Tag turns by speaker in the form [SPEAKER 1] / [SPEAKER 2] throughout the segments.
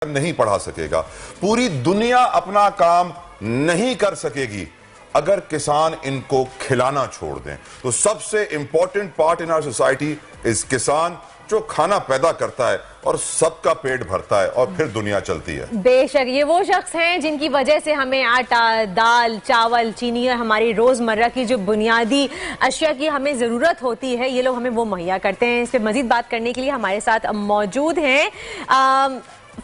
[SPEAKER 1] نہیں پڑھا سکے گا. پوری دنیا اپنا کام نہیں کر سکے گی اگر کسان ان کو کھلانا چھوڑ دیں. تو سب سے important part in our society is کسان، جو کھانا پیدا کرتا ہے اور سب کا پیٹ بھرتا ہے اور پھر دنیا چلتی ہے.
[SPEAKER 2] بے شک یہ وہ شخص ہیں جن کی وجہ سے ہمیں آٹا، دال، چاول، چینی اور ہماری روزمرہ کی جو بنیادی اشیاء کی ہمیں ضرورت ہوتی ہے، یہ لوگ ہمیں وہ مہیا کرتے ہیں. اس پہ مزید بات کرنے کے لیے ہمارے ساتھ موجود ہیں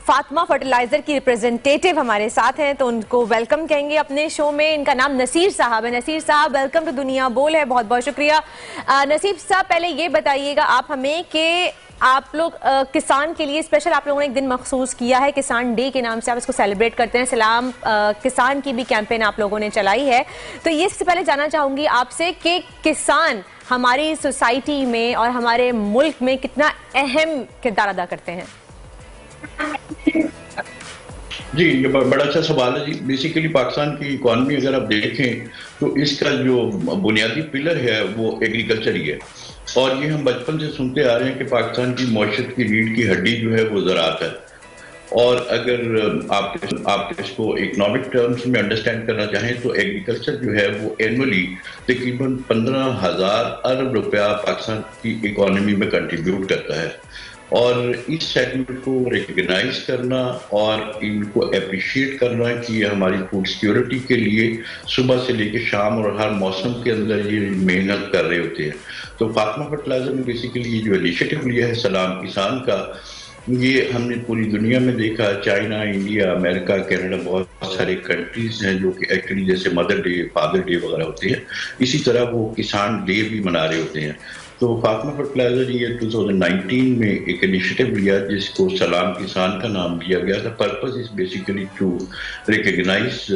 [SPEAKER 2] فاطمہ فرٹیلائزر کی ریپریزنٹیٹیو ہمارے ساتھ ہیں، تو ان کو ویلکم کہیں گے اپنے شو میں. ان کا نام نصیر صاحب ہے. نصیر صاحب ویلکم ٹو دنیا بول ہے، بہت بہت شکریہ. نصیر صاحب پہلے یہ بتائیے گا آپ ہمیں کہ آپ لوگ کسان کے لیے اسپیشل آپ لوگوں نے ایک دن مخصوص کیا ہے، کسان ڈے کے نام سے آپ اس کو سیلیبریٹ کرتے ہیں. سلام کسان کی بھی کیمپین آپ لوگوں نے چلائی ہے. تو یہ سے پہلے جاننا چاہوں گی آپ سے کہ کسان ہماری سوسائٹی میں اور ہمارے ملک میں کتنا اہم کردار ادا کرتے ہیں؟
[SPEAKER 3] جی یہ بڑا اچھا سوال ہے جی. بیسیکلی پاکستان کی اکانومی اگر آپ دیکھیں تو اس کا جو بنیادی پلر ہے وہ ایگریکلچر ہی ہے، اور یہ ہم بچپن سے سنتے آ رہے ہیں کہ پاکستان کی معیشت کی ریڑھ کی ہڈی جو ہے وہ زراعت ہے. اور اگر آپ اس کو اکنامک ٹرمز میں انڈرسٹینڈ کرنا چاہیں تو ایگریکلچر جو ہے وہ اینولی تقریباً 15,000 ارب روپیہ پاکستان کی اکانومی میں کنٹریبیوٹ کرتا ہے. اور اس سیگمنٹ کو ریکگنائز کرنا اور ان کو اپریشیٹ کرنا کہ یہ ہماری فوڈ سیکیورٹی کے لیے صبح سے لے کے شام اور ہر موسم کے اندر یہ محنت کر رہے ہوتے ہیں. تو فاطمہ فرٹیلائزر نے بیسیکلی یہ جو انیشیٹو لیا ہے سلام کسان کا، یہ ہم نے پوری دنیا میں دیکھا. چائنا، انڈیا، امریکہ، کینیڈا، بہت سارے کنٹریز ہیں جو کہ ایکچولی جیسے مدر ڈے، فادر ڈے وغیرہ ہوتے ہیں، اسی طرح وہ کسان ڈے بھی منا رہے ہوتے ہیں. تو فاطمہ فرٹیلائزر یہ 2019 میں ایک انیشیٹو لیا جس کو سلام کسان کا نام دیا گیا تھا. Purpose is basically to recognise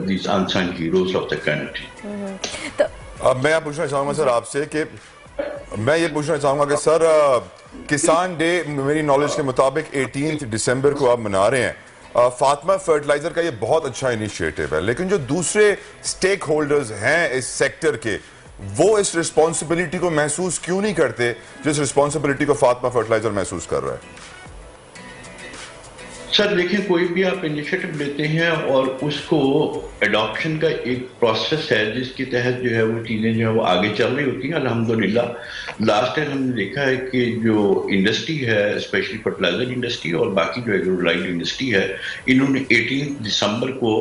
[SPEAKER 3] these unsung heroes of the country.
[SPEAKER 1] اب میں پوچھنا چاہوں گا سر آپ سے کہ سر کسان ڈے میری نالج کے مطابق 18 دسمبر کو آپ منا رہے ہیں. فاطمہ فرٹیلائزر کا یہ بہت اچھا انیشیٹو ہے، لیکن جو دوسرے سٹیک ہولڈرز ہیں اس سیکٹر کے، وہ اس رسپانسبلٹی کو محسوس کیوں نہیں کرتے جس رسپانسبلٹی کو فاطمہ فرٹیلائزر محسوس کر رہا ہے؟
[SPEAKER 3] سر دیکھیں، کوئی بھی آپ انیشیٹو لیتے ہیں اور اس کو اڈاپشن کا ایک پروسیس ہے جس کے تحت جو ہے وہ چیزیں جو ہے وہ آگے چل رہی ہوتی ہیں. الحمدللہ لاسٹ ٹائم ہم نے دیکھا ہے کہ جو انڈسٹری ہے، اسپیشلی فرٹیلائزر انڈسٹری اور باقی جو ایگرو لائن انڈسٹری ہے، انہوں نے 18 دسمبر کو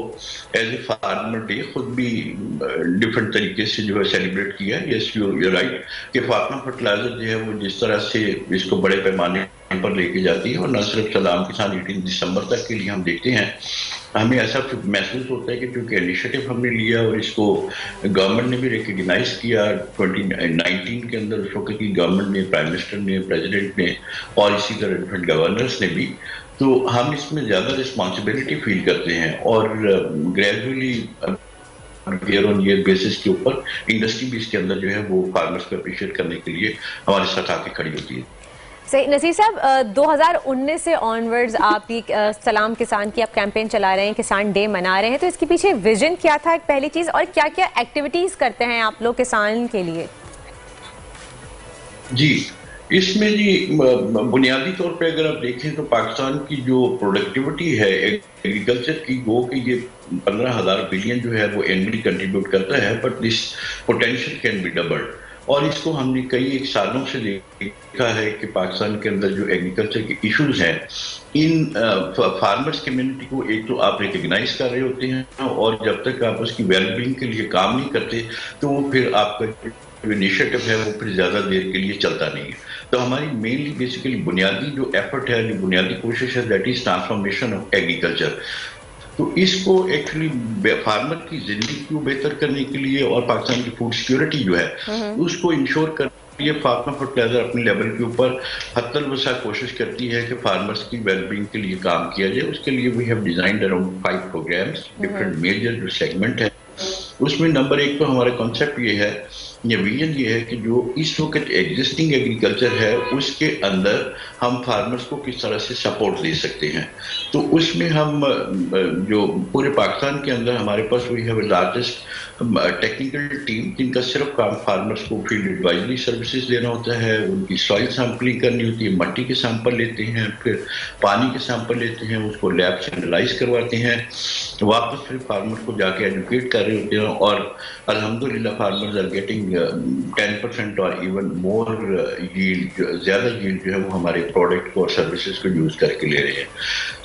[SPEAKER 3] ایز اے فارمر ڈے خود بھی ڈفرنٹ طریقے سے جو ہے سیلیبریٹ کیا ہے. یس یو رائٹ کہ فاطمہ فرٹیلائزر جو ہے وہ جس طرح سے اس کو بڑے پیمانے پر لے کے جاتی ہے، اور نہ صرف سلام کسان 18 دسمبر تک کے لیے ہم دیکھتے ہیں، ہمیں ایسا محسوس ہوتا ہے کہ کیونکہ انیشیٹو ہم نے لیا اور اس کو گورنمنٹ نے بھی ریکگنائز کیا 2019 کے اندر. اس وقت کی گورنمنٹ نے، پرائم منسٹر نے، پریزیڈنٹ نے اور اسی طرح ڈفرنٹ گورنرز نے بھی، تو ہم اس میں زیادہ رسپانسبلٹی فیل کرتے ہیں. اور گریجولی ایئر آن ایئر بیسس کے اوپر انڈسٹری بھی اس کے اندر جو ہے وہ فارمرز کو اپریشیٹ کرنے کے لیے ہمارے ساتھ آ کے کھڑی ہوتی ہے.
[SPEAKER 2] صحیح. نصیر صاحب 2019 سے آنورڈز آپ کی سلام کسان کی آپ کیمپین چلا رہے ہیں، کسان ڈے منا رہے ہیں، تو اس کے پیچھے ویژن کیا تھا ایک پہلی چیز، اور کیا کیا ایکٹیویٹیز کرتے ہیں آپ لوگ کسان کے لیے؟
[SPEAKER 3] جی اس میں جی بنیادی طور پہ اگر آپ دیکھیں تو پاکستان کی جو پروڈکٹیوٹی ہے ایگریکلچر کی، وہ کہ یہ 15,000 بلین جو ہے وہ اینولی کنٹریبیوٹ کرتا ہے، but this potential can be doubled. اور اس کو ہم نے کئی ایک سالوں سے دیکھا ہے کہ پاکستان کے اندر جو ایگریکلچر کے ایشوز ہیں، ان فارمرز کمیونٹی کو ایک تو آپ ریکگنائز کر رہے ہوتے ہیں، اور جب تک آپ اس کی ویل بینگ کے لیے کام نہیں کرتے تو وہ پھر آپ کا جو انیشیٹو ہے وہ پھر زیادہ دیر کے لیے چلتا نہیں ہے. تو ہماری مینلی بیسیکلی بنیادی جو ایفرٹ ہے، جو بنیادی کوشش ہے، that is transformation of agriculture. تو اس کو ایکچولی فارمر کی زندگی کو بہتر کرنے کے لیے اور پاکستان کی فوڈ سیکیورٹی جو ہے اس کو انشور کرنے کے لیے فاطمہ فرٹیلائزر اپنے لیول کے اوپر حتی الوسع کوشش کرتی ہے کہ فارمرز کی ویل بینگ کے لیے کام کیا جائے. اس کے لیے we have designed around 5 programmes, different major جو سیگمنٹ ہے. اس میں نمبر 1 تو ہمارا کانسیپٹ یہ ہے یا ویژن یہ ہے کہ جو اس وقت ایگزسٹنگ ایگریکلچر ہے اس کے اندر ہم فارمرز کو کس طرح سے سپورٹ دے سکتے ہیں. تو اس میں ہم جو پورے پاکستان کے اندر ہمارے پاس وہی ہے لارجسٹ ٹیکنیکل ٹیم جن کا صرف کام فارمرز کو فیلڈ ایڈوائزری سروسز دینا ہوتا ہے, ان کی سوائل سیمپلنگ کرنی ہوتی ہے, مٹی کے سیمپل لیتے ہیں, پھر پانی کے سیمپل لیتے ہیں, اس کو لیب سے انالائز کرواتے ہیں, واپس پھر فارمر کو جا کے ایجوکیٹ کر رہے ہوتے ہیں, اور الحمدللہ فارمرز آر گیٹنگ 10% اور ایون مور ییلڈ, زیادہ ییلڈ جو ہے وہ ہمارے پروڈکٹ کو اور سروسز کو یوز کر کے لے رہے ہیں.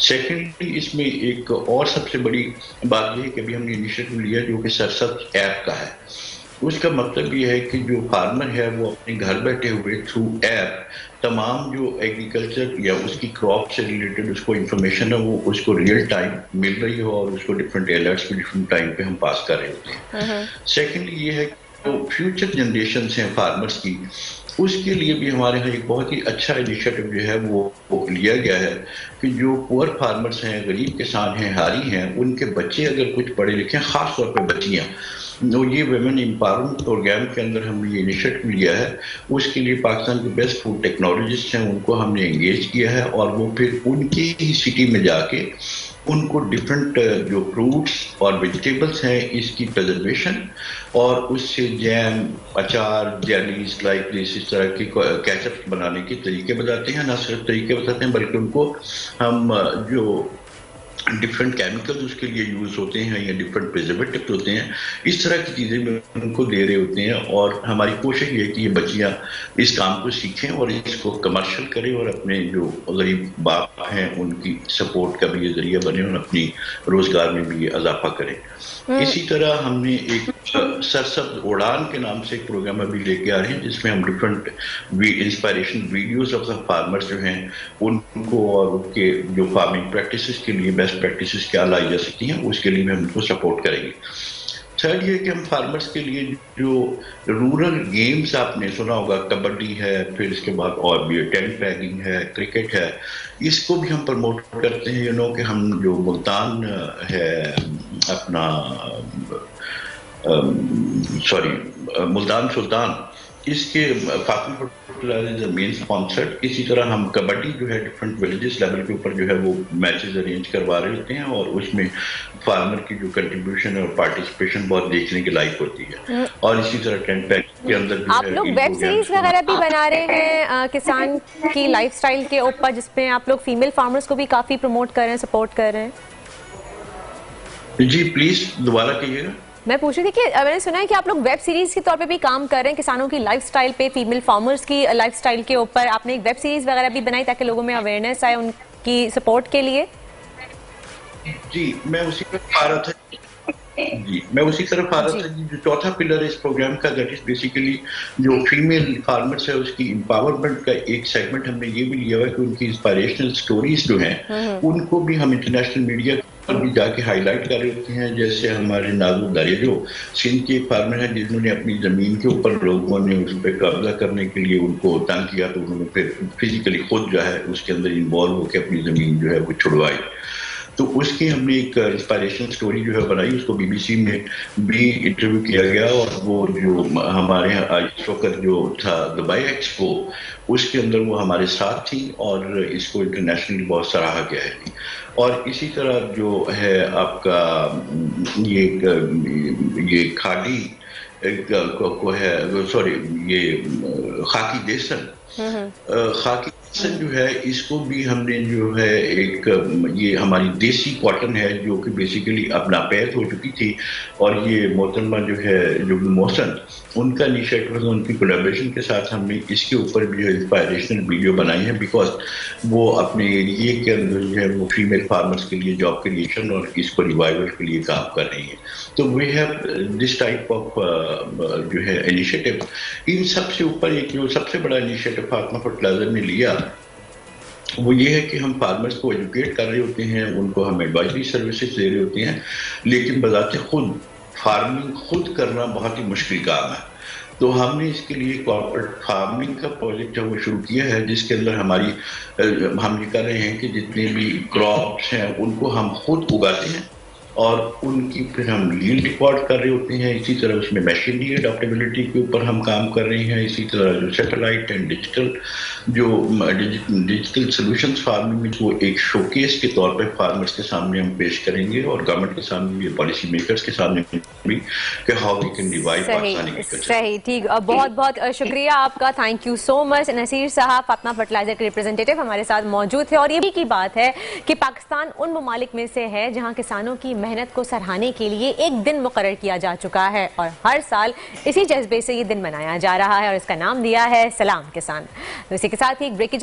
[SPEAKER 3] سیکنڈلی اس میں ایک اور سب سے بڑی بات یہ ہے کہ ابھی ہم نے انیشیٹو لیا جو کہ سرسبز ایپ کا ہے. اس کا مطلب یہ ہے کہ جو فارمر ہے وہ اپنے گھر بیٹھے ہوئے تھرو ایپ تمام جو ایگریکلچر یا اس کی کراپ سے ریلیٹڈ اس کو انفارمیشن ہے وہ اس کو ریئل ٹائم مل رہی ہو, اور اس کو ڈفرینٹ الرٹس کو ڈفرینٹ ٹائم پہ ہم پاس کر رہے ہوتے ہیں. سیکنڈلی یہ ہے کہ جو فیوچر جنریشنس ہیں فارمرس کی, اس کے لیے بھی ہمارے یہاں ایک بہت ہی اچھا انیشیٹو جو ہے وہ لیا گیا ہے کہ جو پور فارمرس ہیں, غریب کسان ہیں, ہاری ہیں, ان کے بچے اگر کچھ پڑھے لکھے ہیں, خاص طور پہ بچیاں, تو یہ ویمن امپاورمنٹ پروگرام کے اندر ہم نے یہ انیشیٹو لیا ہے. اس کے لیے پاکستان کے بیسٹ فوڈ ٹیکنالوجسٹ ہیں ان کو ہم نے انگیج کیا ہے, اور وہ پھر ان کی ہی سٹی میں جا کے ان کو ڈفرینٹ جو فروٹس اور ویجیٹیبلس ہیں اس کی پریزرویشن اور اس سے جیم, اچار, جیلیز لائک اس طرح کی کیچپس بنانے کے طریقے بتاتے ہیں. نہ صرف طریقے بتاتے ہیں بلکہ ان کو ہم جو ڈفرینٹ کیمیکلز اس کے لیے یوز ہوتے ہیں یا ڈفرینٹ پریزرویٹیوز ہوتے ہیں, اس طرح کی چیزیں ان کو دے رہے ہوتے ہیں. اور ہماری کوشش یہ ہے کہ یہ بچیاں اس کام کو سیکھیں اور اس کو کمرشل کریں, اور اپنے جو غریب باپ ہیں ان کی سپورٹ کا بھی یہ ذریعہ بنے اور اپنی روزگار میں بھی یہ اضافہ کریں. اسی طرح ہم نے ایک سرسبز اڑان کے نام سے ایک پروگرام ابھی لے کے آ رہے ہیں جس میں ہم different inspiration videos of the farmers جو ہیں ان کو اور ان کے جو فارمنگ پریکٹسز کے لیے بیسٹ پریکٹسز کیا لائی جا سکتی ہیں اس کے لیے ہم ان کو سپورٹ کریں گے. تھرڈ یہ کہ ہم فارمرز کے لیے جو رورل گیمز آپ نے سنا ہوگا, کبڈی ہے, پھر اس کے بعد اور بھی ٹینٹ بیگنگ ہے, کرکٹ ہے, اس کو بھی ہم پروموٹ کرتے ہیں. کہ ہم جو ملتان ہے اپنا ملتان سلطان, اس کے فاطمہ مین اسپانسرڈ. اسی طرح ہم کبڈی جو ہے ڈفرینٹ ولیجز لیول کے اوپر جو ہے وہ میچز ارینج کروا رہے ہوتے ہیں, اور اس میں فارمر کی جو کنٹریبیوشن اور پارٹیسپیشن بہت دیکھنے کے لائق ہوتی ہے. اور اسی طرح ٹینٹ پیک کے اندر
[SPEAKER 2] آپ لوگ ویب سیریز وغیرہ بھی بنا رہے ہیں کسان کی لائف سٹائل کے اوپر, جس میں آپ لوگ فیمیل فارمرز کو بھی کافی پروموٹ کر رہے ہیں, سپورٹ کر رہے ہیں.
[SPEAKER 3] جی پلیز دوبارہ کہیے گا.
[SPEAKER 2] میں پوچھ رہی تھی کہ میں نے سنا ہے کہ آپ لوگ ویب سیریز کے طور پہ بھی کام کر رہے ہیں کسانوں کی لائف سٹائل پہ, فیمیل فارمرز کی لائف سٹائل کے اوپر. آپ نے ایک ویب سیریز وغیرہ بھی بنائی تاکہ لوگوں میں اویئرنیس آئے ان کی سپورٹ کے لیے.
[SPEAKER 3] جی میں اسی طرف آ رہا تھا. جو چوتھا پلر ہے اس پروگرام کا, دیٹ از بیسیکلی جو فیمیل فارمرز ہے اس کی امپاورمنٹ کا ایک سیگمنٹ ہم نے یہ بھی لیا ہوا ہے کہ ان کی انسپائریشنل سٹوریز جو ہیں ان کو بھی ہم انٹرنیشنل میڈیا پر بھی جا کے ہائی لائٹ کر رہے ہوتے ہیں. جیسے ہمارے نازو داریا جو سندھ کے فارمر ہیں جنہوں نے اپنی زمین کے اوپر لوگوں نے اس پہ قبضہ کرنے کے لیے ان کو تنگ کیا, تو انہوں نے پھر فزیکلی خود جو ہے اس کے اندر انوالو ہو کے اپنی زمین جو ہے وہ چھڑوائی. تو اس کی ہم نے ایک انسپائریشنل سٹوری جو ہے بنائی, اس کو بی بی سی میں بھی انٹرویو کیا گیا, اور وہ جو ہمارے اس وقت جو تھا دبئی ایکسپو اس کے اندر وہ ہمارے ساتھ تھی, اور اس کو انٹرنیشنلی بہت سراہا گیا ہے. اور اسی طرح جو ہے آپ کا یہ کھاڈی کو ہے, سوری یہ خاکی دیسن, خاکی دیسن جو ہے اس کو بھی ہم نے جو ہے ایک یہ ہماری دیسی کاٹن ہے جو کہ بیسیکلی اب ناپید ہو چکی تھی, اور یہ محترمہ جو ہے جو محسن ان کا انیشیٹو, ان کی کولیبریشن کے ساتھ ہم نے اس کے اوپر بھی انسپائریشنل ویڈیو بنائی ہے, بیکاز وہ اپنے ایریے کے اندر جو ہے وہ فیمیل فارمرز کے لیے جاب کریشن اور اس کو ریوائول کے لیے کام کر رہی ہیں. تو we have this type of جو ہے انیشیٹو. ان سب سے اوپر ایک جو سب سے بڑا انیشیٹو فاطمہ فرٹیلائزر نے لیا وہ یہ ہے کہ ہم فارمرز کو ایجوکیٹ کر رہے ہوتے ہیں, ان کو ہم ایڈوائزری سروسز دے رہے ہوتے ہیں, لیکن بذات خود فارمنگ خود کرنا بہت ہی مشکل کام ہے. تو ہم نے اس کے لیے کارپوریٹ فارمنگ کا پروجیکٹ وہ شروع کیا ہے, جس کے اندر ہم یہ کر رہے ہیں کہ جتنے بھی کراپس ہیں ان کو ہم خود اگاتے ہیں اور ان کی پھر ہم لیل ریکارڈ کر رہے ہوتے ہیں. اسی طرح اس میں مشینری اڈاپٹیبلٹی کے اوپر ہم کام کر رہے ہیں. اسی طرح جو satellite and digital solutions farming میں وہ ایک شوکیس کے طور پہ فارمرز کے سامنے ہم پیش کریں گے اور گورنمنٹ کے سامنے بھی, پالیسی میکرز کے سامنے بھی, کہ how we can revive Pakistani agriculture.
[SPEAKER 2] صحیح, ٹھیک, بہت بہت شکریہ آپ کا, thank you so much. Nasir صاحب فاطمہ فرٹیلائزر کے ریپرزینٹیٹو ہمارے ساتھ موجود تھے. اور یہ بھی کی بات ہے کہ پاکستان ان ممالک میں سے ہے جہاں کسانوں کی محنت کو سراہنے کے لیے ایک دن مقرر کیا جا چکا ہے اور ہر سال اسی جذبے سے یہ دن منایا جا رہا ہے اور اس کا نام دیا ہے سلام کسان. اسی کے ساتھ ہی ایک بریک کی